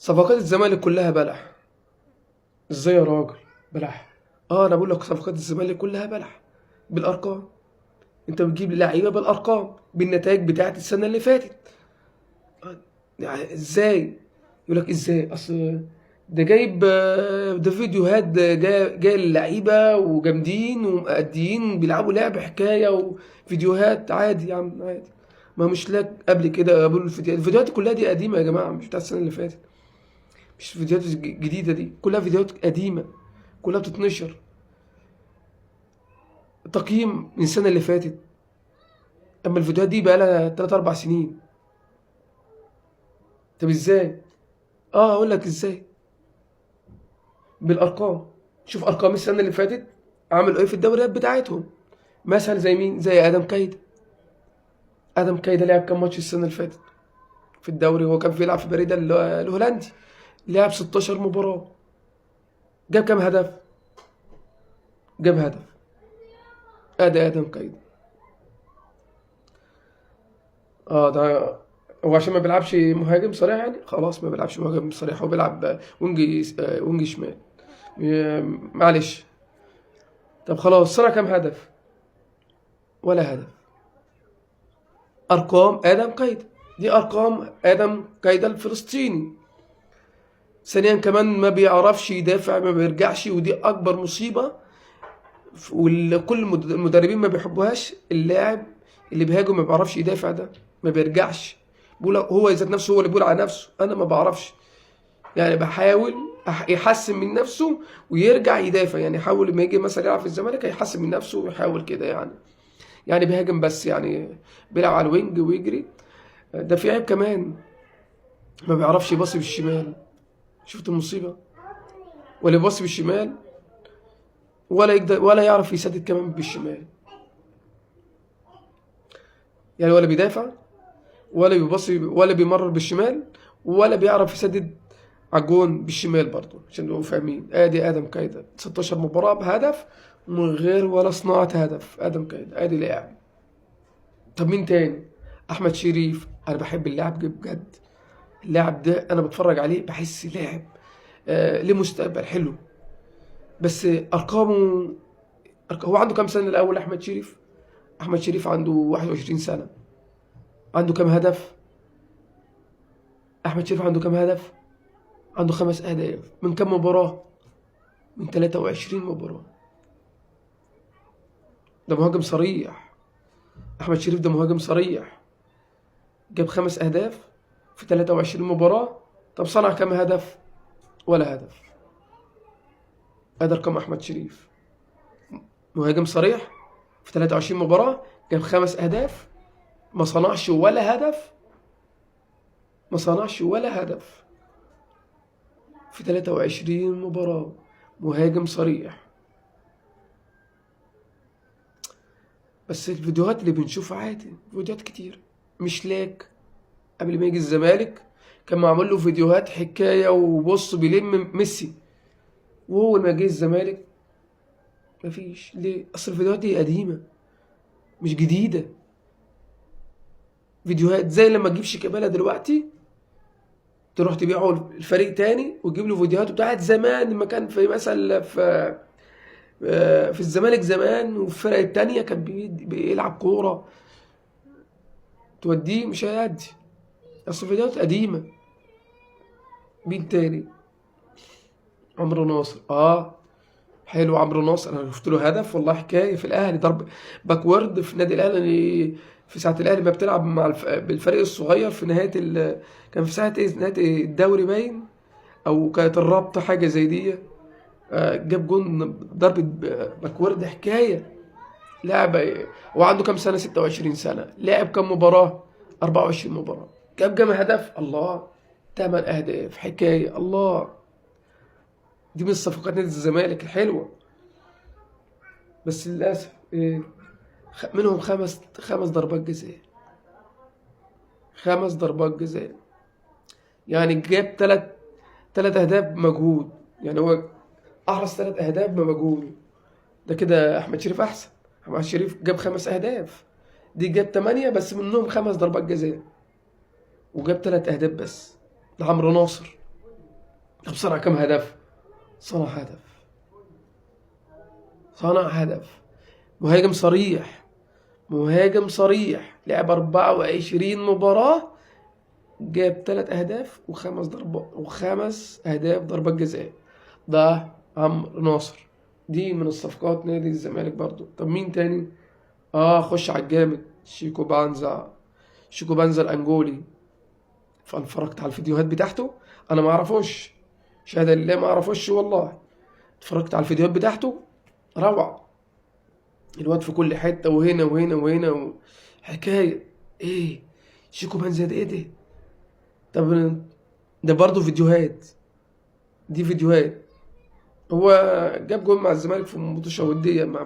صفقات الزمالك كلها بلح. ازاي يا راجل؟ بلح. اه انا بقول لك صفقات الزمالك كلها بلح بالارقام. انت بتجيب لي لعيبه بالارقام بالنتائج بتاعت السنه اللي فاتت. يعني ازاي؟ يقول لك ازاي؟ اصل ده جايب ده فيديوهات، ده جاي اللعيبه وجامدين ومأديين بيلعبوا لعب حكايه وفيديوهات. عادي يا عم عادي. ما مش لك قبل كده قبل الفيديوهات كلها دي قديمه يا جماعه، مش بتاعت السنه اللي فاتت. مش فيديوهات جديده، دي كلها فيديوهات قديمه، كلها بتتنشر. تقييم من السنه اللي فاتت. اما الفيديوهات دي بقى لها 3 4 سنين. طب ازاي؟ اه اقول لك ازاي. بالارقام. شوف ارقام السنه اللي فاتت عملوا ايه في الدوريات بتاعتهم. مثلا زي مين؟ زي ادم كايدا. ادم كايدا لعب كام ماتش السنه اللي فاتت في الدوري؟ هو كان بيلعب في بريده الهولندي. لعب 16 مباراه. جاب كام هدف؟ جاب هدف. ادي ادم كايدا. اه ده هو عشان ما بيلعبش مهاجم صريح يعني، خلاص ما بيلعبش مهاجم صريح، هو بيلعب وينج شمال. معلش. طب خلاص صنع كام هدف؟ ولا هدف. ارقام ادم كايدا. دي ارقام ادم كايدا الفلسطيني. ثانيا كمان ما بيعرفش يدافع، ما بيرجعش، ودي اكبر مصيبه. وكل المدربين ما بيحبوهاش. اللاعب اللي بيهاجم ما بيعرفش يدافع ده ما بيرجعش. بيقول هو ذات نفسه، هو اللي بيقول على نفسه انا ما بعرفش. يعني بحاول يحسن من نفسه ويرجع يدافع. يعني يحاول لما يجي مثلا يلعب في الزمالك هيحسن من نفسه ويحاول كده يعني. يعني بيهاجم بس يعني بيلعب على الوينج ويجري. ده في عيب كمان، ما بيعرفش يباصي بالشمال. شفت المصيبة؟ ولا يباصي بالشمال ولا يقدر ولا يعرف يسدد كمان بالشمال. يعني ولا بيدافع ولا بيباصي ولا بيمرر بالشمال ولا بيعرف يسدد على الجون بالشمال برضه، عشان نبقوا فاهمين. ادي ادم كايدا 16 مباراة بهدف من غير ولا صناعة هدف. ادم كايدا ادي لاعب. طب مين تاني؟ احمد شريف. انا بحب اللاعب ده بجد. اللاعب ده انا بتفرج عليه بحس لاعب ليه مستقبل حلو. بس ارقامه هو عنده كام سنة الاول احمد شريف؟ احمد شريف عنده 21 سنة. عنده كام هدف؟ احمد شريف عنده كام هدف؟ عنده 5 اهداف من كام مباراة؟ من 23 مباراة. ده مهاجم صريح. احمد شريف ده مهاجم صريح. جاب 5 اهداف في 23 مباراة. طب صنع كام هدف؟ ولا هدف. هذا رقم احمد شريف. مهاجم صريح في 23 مباراة جاب 5 اهداف. ما صنعش ولا هدف. ما صنعش ولا هدف في 23 مباراة. مهاجم صريح. بس الفيديوهات اللي بنشوفها عادي، فيديوهات كتير. مش لاك قبل ما يجي الزمالك كان معمول له فيديوهات حكاية وبص بيلم ميسي. وهو لما جه الزمالك مفيش. ليه؟ أصل الفيديوهات دي قديمة مش جديدة. فيديوهات زي لما تجيب شيكابالا دلوقتي تروح تبيعه الفريق تاني وتجيب له فيديوهات بتاعت زمان لما كان في مثلا في الزمالك زمان وفي الفرق التانية كان بيلعب كورة. توديه مش هيأدي. أصل الفيديوهات قديمة. مين تاني؟ عمرو ناصر. حلو عمرو ناصر. انا شفت له هدف والله حكايه في الاهلي، ضرب باكورد في النادي الاهلي في ساعه الاهلي ما بتلعب مع بالفريق الصغير في نهايه كان في ساعه ايه؟ نهايه الدوري باين او كانت الرابطه حاجه زي دي. جاب جون ضربه باكورد حكايه. لاعب. هو عنده كام سنه؟ 26 سنه. لعب كام مباراه؟ 24 مباراه. جاب كام هدف؟ الله. 8 اهداف حكايه. الله. دي من صفقات نادي الزمالك الحلوه. بس للأسف منهم خمس ضربات جزاء. 5 ضربات جزاء. يعني جاب تلات أهداف بمجهود. يعني هو أحرز 3 أهداف بمجهود. ده كده أحمد شريف أحسن. أحمد شريف جاب 5 أهداف. دي جاب 8 بس منهم 5 ضربات جزاء. وجاب 3 أهداف بس. ده عمرو ناصر. طب صنع كم هدف؟ صنع هدف. صنع هدف. مهاجم صريح. مهاجم صريح، لعب 24 مباراة، جاب 3 أهداف وخمس أهداف ضربات جزاء. ده عمرو ناصر. دي من الصفقات نادي الزمالك برضو. طب مين تاني؟ خش على الجامد، شيكو بانزا. شيكو بانزا الأنجولي. فاتفرجت على الفيديوهات بتاعته، أنا ما أعرفوش، شهادة لله ما أعرفوش والله. اتفرجت على الفيديوهات بتاعته، روعة. الواد في كل حتة، وهنا وهنا وهنا حكاية. إيه شيكو بانزا ده؟ إيه ده؟ طب ده برضه فيديوهات، دي فيديوهات. هو جاب جول مع الزمالك في ماتشة ودية مع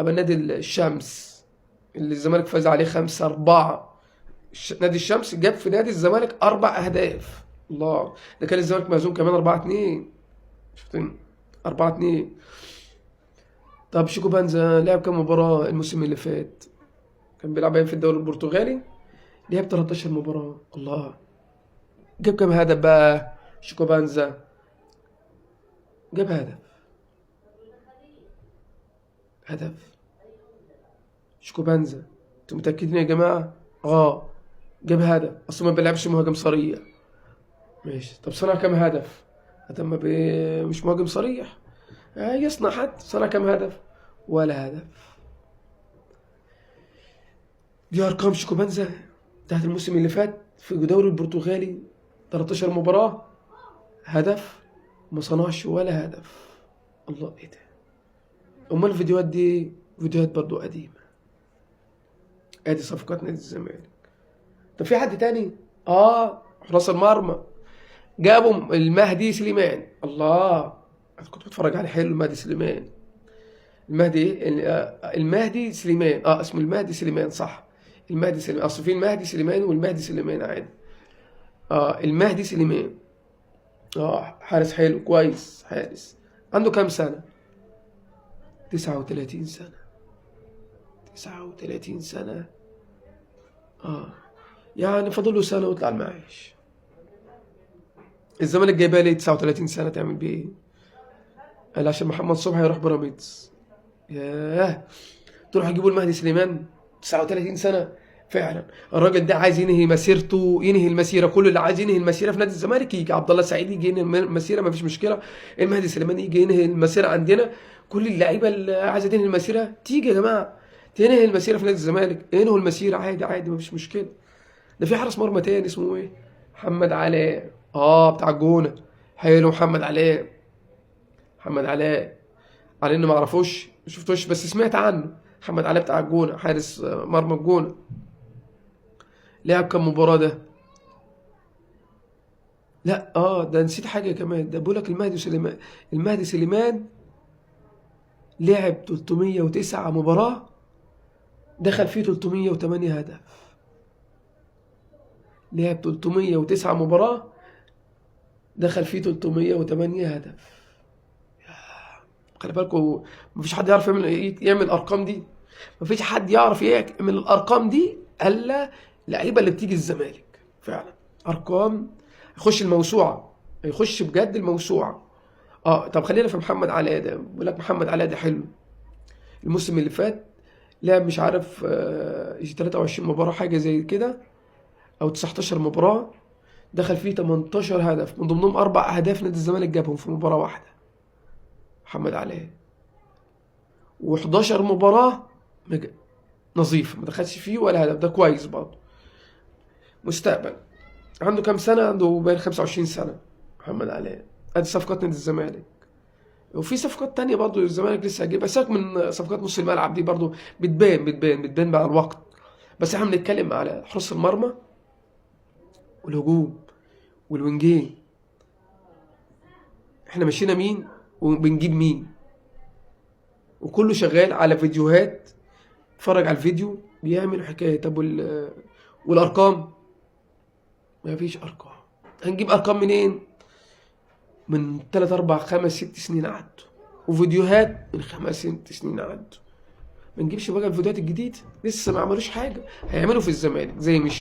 أبا نادي الشمس، اللي الزمالك فاز عليه 5-4. نادي الشمس جاب في نادي الزمالك 4 أهداف. الله، ده كان الزمالك مهزوم كمان 4-2. شفتين؟ 4-2. طب شيكو بانزا لعب كام مباراة الموسم اللي فات؟ كان بيلعب في الدوري البرتغالي، لعب 13 مباراة. الله، جاب كام هدف بقى شيكو بانزا؟ جاب هدف شيكو بانزا. انتوا متأكدين يا جماعة؟ جاب هدف، اصلا ما بيلعبش مهاجم صريح. ماشي، طب صنع كام هدف؟ ما مش مهاجم صريح، يصنع حد. صنع كام هدف؟ ولا هدف. دي ارقام شيكو بانزا بتاعت الموسم اللي فات في الدوري البرتغالي، 13 مباراة، هدف، ما صنعش ولا هدف. الله، ايه ده؟ امال الفيديوهات دي فيديوهات برضو قديمة. ادي صفقات نادي الزمالك. طب في حد تاني؟ حراس المرمى جابوا المهدي سليمان. الله، انا كنت بتفرج على حلو المهدي سليمان. المهدي ايه؟ المهدي سليمان. اسمه المهدي سليمان، صح. المهدي سليمان، اصل في المهدي سليمان والمهدي سليمان عادي. المهدي سليمان. حارس حلو كويس. حارس عنده كام سنة؟ 39 سنة. 39 سنة. يعني فاضل له سنة ويطلع المعاش. الزمالك جايبها لي 39 سنة، تعمل بيه ايه؟ قال عشان محمد صبحي هيروح بيراميدز. ياه، تروح يجيبوا المهدي سليمان 39 سنة. فعلا الراجل ده عايز ينهي مسيرته، ينهي المسيرة. كل اللي عايز ينهي المسيرة في نادي الزمالك يجي. عبد الله السعيد يجي ينهي المسيرة، ما فيش مشكلة. المهدي سليمان يجي ينهي المسيرة عندنا. كل اللعيبة اللي عايزة تنهي المسيرة تيجي يا جماعة، تنهي المسيرة في نادي الزمالك. انهوا المسيرة عادي عادي، ما فيش مشكلة. ده في حارس مرمى تاني اسمه ايه؟ محمد علاء. بتاع الجونة. حلو، محمد علاء. محمد علاء، على اني ما اعرفوش، ما شفتوش، بس سمعت عنه. محمد علاء بتاع الجونة، حارس مرمى الجونة. لعب كم مباراة ده؟ لا، ده نسيت حاجة كمان. ده بقول لك المهدي سليمان. المهدي سليمان لعب 309 مباراة، دخل فيه 308 هدف. لعب 309 مباراة، دخل فيه 308 هدف. خلي بالكوا، مفيش حد يعرف يعمل الارقام دي. مفيش حد يعرف يعمل الارقام دي الا اللعيبه اللي بتيجي الزمالك. فعلا ارقام، يخش الموسوعه، يخش بجد الموسوعه. طب خلينا في محمد علاء ده. بقول لك محمد علاء ده حلو. الموسم اللي فات لعب مش عارف 23 مباراه حاجه زي كده، او 19 مباراه، دخل فيه 18 هدف، من ضمنهم 4 اهداف نادي الزمالك جابهم في مباراه واحده. محمد علاء. و11 مباراة نظيف، ما دخلش فيه ولا هدف. ده كويس برضه. مستقبل. عنده كام سنة؟ عنده بين 25 سنة. محمد علاء. ادي صفقات نادي الزمالك. وفي صفقات تانية برضه الزمالك لسه هيجيبها. سيبك من صفقات نص الملعب دي، برضه بتبان مع الوقت. بس احنا بنتكلم على حراس المرمى والهجوم والوينجين. احنا مشينا مين وبنجيب مين، وكله شغال على فيديوهات. اتفرج على الفيديو بيعمل حكايه. طب والارقام؟ ما فيش ارقام. هنجيب ارقام منين؟ من 3 4 5 6 سنين عدوا، وفيديوهات من 5 6 سنين عدوا. ما نجيبش بقى الفيديوهات الجديد، لسه ما عملوش حاجه. هيعملوا في الزمالك زي مش